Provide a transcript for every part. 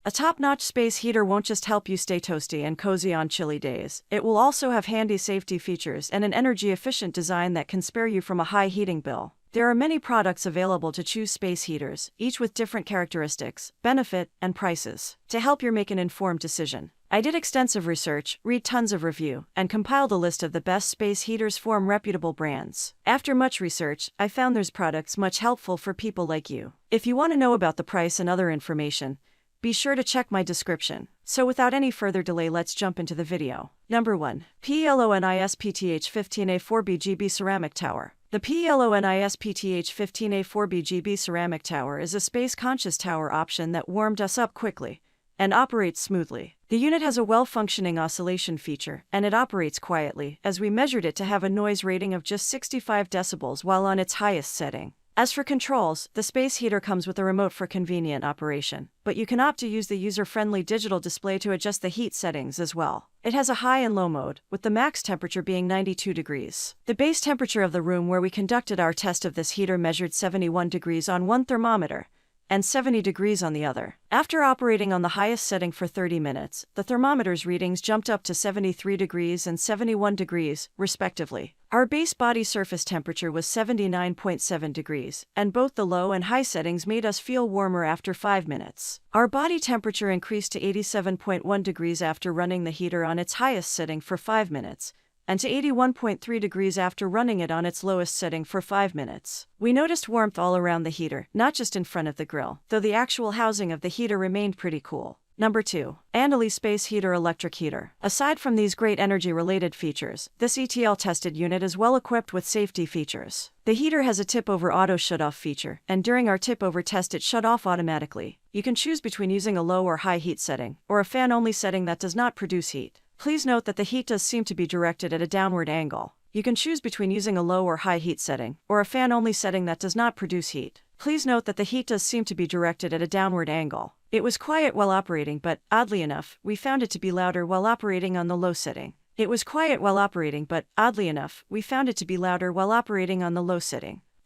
A top-notch space heater won't just help you stay toasty and cozy on chilly days. It will also have handy safety features and an energy-efficient design that can spare you from a high heating bill. There are many products available to choose space heaters, each with different characteristics, benefit, and prices, to help you make an informed decision. I did extensive research, read tons of review, and compiled a list of the best space heaters from reputable brands. After much research, I found these products much helpful for people like you. If you want to know about the price and other information, be sure to check my description. So without any further delay, let's jump into the video. Number 1. PELONISPTH15A4BGB Ceramic Tower. The PELONISPTH15A4BGB Ceramic Tower is a space-conscious tower option that warmed us up quickly and operates smoothly. The unit has a well-functioning oscillation feature, and it operates quietly, as we measured it to have a noise rating of just 65 decibels while on its highest setting. As for controls, the space heater comes with a remote for convenient operation, but you can opt to use the user-friendly digital display to adjust the heat settings as well. It has a high and low mode, with the max temperature being 92 degrees. The base temperature of the room where we conducted our test of this heater measured 71 degrees on one thermometer and 70 degrees on the other. After operating on the highest setting for 30 minutes, the thermometer's readings jumped up to 73 degrees and 71 degrees, respectively. Our base body surface temperature was 79.7 degrees, and both the low and high settings made us feel warmer after 5 minutes. Our body temperature increased to 87.1 degrees after running the heater on its highest setting for 5 minutes, and to 81.3 degrees after running it on its lowest setting for 5 minutes. We noticed warmth all around the heater, not just in front of the grill, though the actual housing of the heater remained pretty cool. Number 2. Andely Space Heater Electric Heater. Aside from these great energy-related features, this ETL-tested unit is well equipped with safety features. The heater has a tip-over auto shut-off feature, and during our tip-over test it shut off automatically. You can choose between using a low or high heat setting, or a fan-only setting that does not produce heat. Please note that the heat does seem to be directed at a downward angle. You can choose between using a low or high heat setting, or a fan-only setting that does not produce heat. Please note that the heat does seem to be directed at a downward angle. It was quiet while operating, but, oddly enough, we found it to be louder while operating on the low setting. The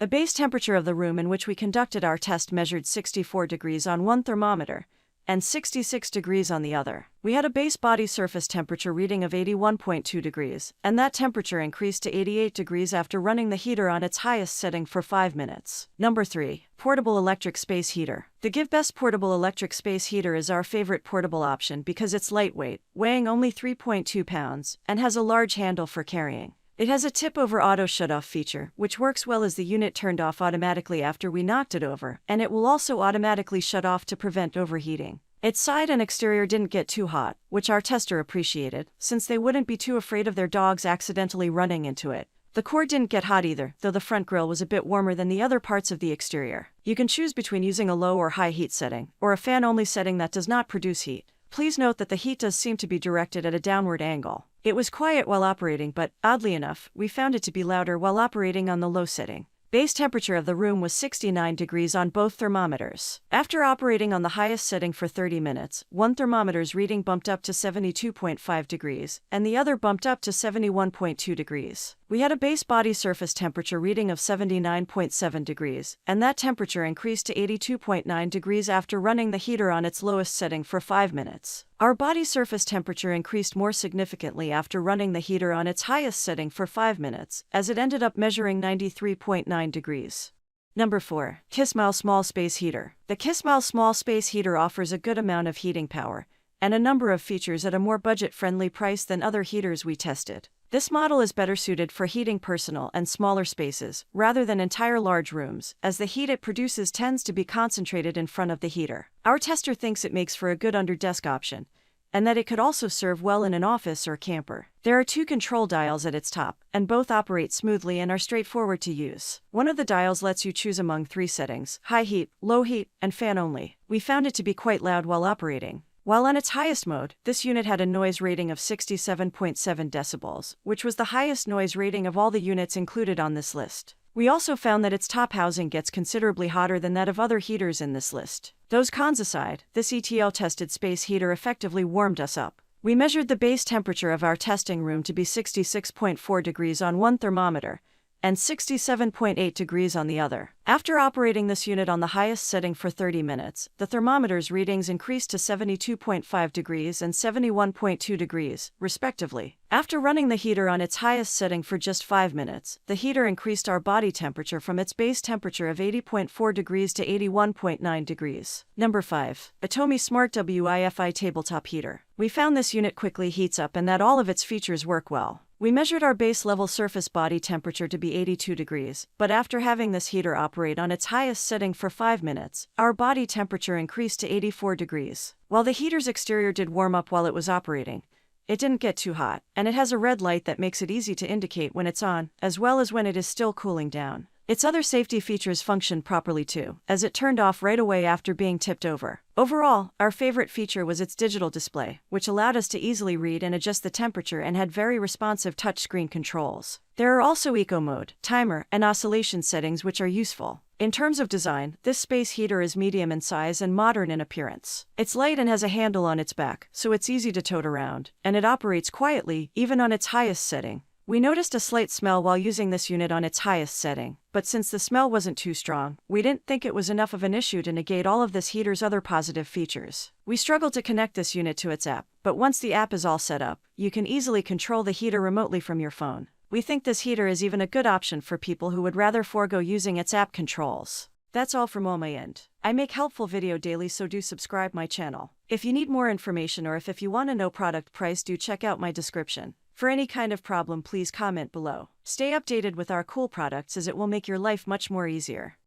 base temperature of the room in which we conducted our test measured 64 degrees on one thermometer and 66 degrees on the other. We had a base body surface temperature reading of 81.2 degrees, and that temperature increased to 88 degrees after running the heater on its highest setting for 5 minutes. Number 3. Portable Electric Space Heater. The GiveBest Portable Electric Space Heater is our favorite portable option because it's lightweight, weighing only 3.2 pounds, and has a large handle for carrying. It has a tip-over auto shut-off feature, which works well as the unit turned off automatically after we knocked it over, and it will also automatically shut off to prevent overheating. Its side and exterior didn't get too hot, which our tester appreciated, since they wouldn't be too afraid of their dogs accidentally running into it. The core didn't get hot either, though the front grille was a bit warmer than the other parts of the exterior. You can choose between using a low or high heat setting, or a fan-only setting that does not produce heat. Please note that the heat does seem to be directed at a downward angle. It was quiet while operating, but, oddly enough, we found it to be louder while operating on the low setting. Base temperature of the room was 69 degrees on both thermometers. After operating on the highest setting for 30 minutes, one thermometer's reading bumped up to 72.5 degrees, and the other bumped up to 71.2 degrees. We had a base body surface temperature reading of 79.7 degrees, and that temperature increased to 82.9 degrees after running the heater on its lowest setting for 5 minutes. Our body surface temperature increased more significantly after running the heater on its highest setting for 5 minutes, as it ended up measuring 93.9 degrees. Number 4. Kismile Small Space Heater. The Kismile Small Space Heater offers a good amount of heating power and a number of features at a more budget-friendly price than other heaters we tested. This model is better suited for heating personal and smaller spaces, rather than entire large rooms, as the heat it produces tends to be concentrated in front of the heater. Our tester thinks it makes for a good under-desk option, and that it could also serve well in an office or camper. There are 2 control dials at its top, and both operate smoothly and are straightforward to use. One of the dials lets you choose among 3 settings: high heat, low heat, and fan only. We found it to be quite loud while operating. While on its highest mode, this unit had a noise rating of 67.7 decibels, which was the highest noise rating of all the units included on this list. We also found that its top housing gets considerably hotter than that of other heaters in this list. Those cons aside, this ETL-tested space heater effectively warmed us up. We measured the base temperature of our testing room to be 66.4 degrees on one thermometer and 67.8 degrees on the other. After operating this unit on the highest setting for 30 minutes, the thermometer's readings increased to 72.5 degrees and 71.2 degrees, respectively. After running the heater on its highest setting for just 5 minutes, the heater increased our body temperature from its base temperature of 80.4 degrees to 81.9 degrees. Number 5. Atomi Smart Wi-Fi Tabletop Heater. We found this unit quickly heats up and that all of its features work well. We measured our base level surface body temperature to be 82 degrees, but after having this heater operate on its highest setting for 5 minutes, our body temperature increased to 84 degrees. While the heater's exterior did warm up while it was operating, it didn't get too hot, and it has a red light that makes it easy to indicate when it's on, as well as when it is still cooling down. Its other safety features functioned properly too, as it turned off right away after being tipped over. Overall, our favorite feature was its digital display, which allowed us to easily read and adjust the temperature and had very responsive touchscreen controls. There are also eco mode, timer, and oscillation settings which are useful. In terms of design, this space heater is medium in size and modern in appearance. It's light and has a handle on its back, so it's easy to tote around, and it operates quietly, even on its highest setting. We noticed a slight smell while using this unit on its highest setting, but since the smell wasn't too strong, we didn't think it was enough of an issue to negate all of this heater's other positive features. We struggled to connect this unit to its app, but once the app is all set up, you can easily control the heater remotely from your phone. We think this heater is even a good option for people who would rather forego using its app controls. That's all from my end. I make helpful video daily, so do subscribe my channel. If you need more information or if you want to know product price, do check out my description. For any kind of problem, please comment below. Stay updated with our cool products as it will make your life much more easier.